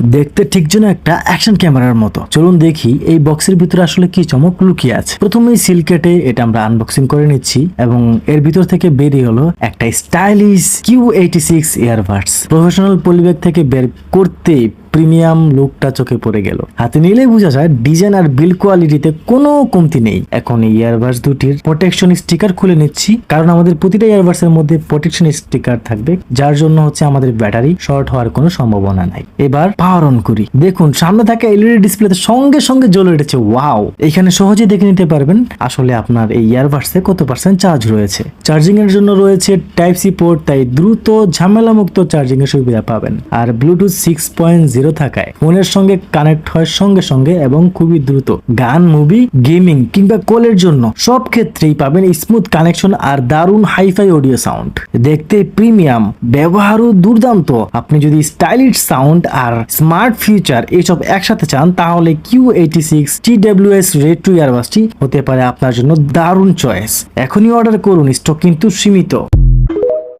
দেখতে ঠিক যেন একটা অ্যাকশন ক্যামেরার মতো। চলুন দেখি এই বক্সের ভিতরে আসলে কি চমক লুকিয়ে আছে। প্রথমেই সিল কেটে এটা আমরা আনবক্সিং করে নিচ্ছি এবং এর ভিতর থেকে বেরিয়ে হলো একটা stylish Q86 earbuds. Professional polybag থেকে বের করতে প্রিমিয়াম লুকটা চোখে পড়ে গেল। হাতে নিলেই বোঝা যায় ডিজাইন আর বিল্ড কোয়ালিটিতে কোনো কমতি নেই। এখন এই ইয়ারবাডস দুটির প্রোটেকশন স্টিকার খুলে নিচ্ছি, কারণ আমাদের প্রতিটা ইয়ারবাডস এর মধ্যে প্রোটেকশন স্টিকার থাকবে, যার জন্য হচ্ছে আমাদের ব্যাটারি শর্ট হওয়ার কোনো সম্ভাবনা নাই। এবার পাওয়ার অন করি। দেখুন সামনে থাকা এলইডি ডিসপ্লেতে সঙ্গে সঙ্গে জ্বলে উঠেছে। ওয়াও! এখানে সহজে দেখে নিতে পারবেন আসলে আপনার এই ইয়ারবাডসে কত পার্সেন্ট চার্জ রয়েছে। চার্জিং এর জন্য রয়েছে টাইপ সি পোর্ট, তাই দ্রুত ঝামেলামুক্ত চার্জিং এর সুবিধা পাবেন। আর ব্লুটুথ 6.0 থাকায় ফোনের সঙ্গে কানেক্ট হয় সঙ্গে সঙ্গে এবং খুবই দ্রুত। গান, মুভি, গেমিং কিংবা কলের জন্য সব ক্ষেত্রেই পাবেন স্মুথ কানেকশন আর দারুণ হাইফাই অডিও সাউন্ড। দেখতে প্রিমিয়াম, ব্যবহারও দুর্দান্ত। আপনি যদি স্টাইলিশ সাউন্ড আর স্মার্ট ফিচার এসব একসাথে চান, তাহলে Q86 TWS Red 2 ইয়ারবাডসটি হতে পারে আপনার জন্য দারুণ চয়েস। এখনই অর্ডার করুন, স্টক কিন্তু সীমিত।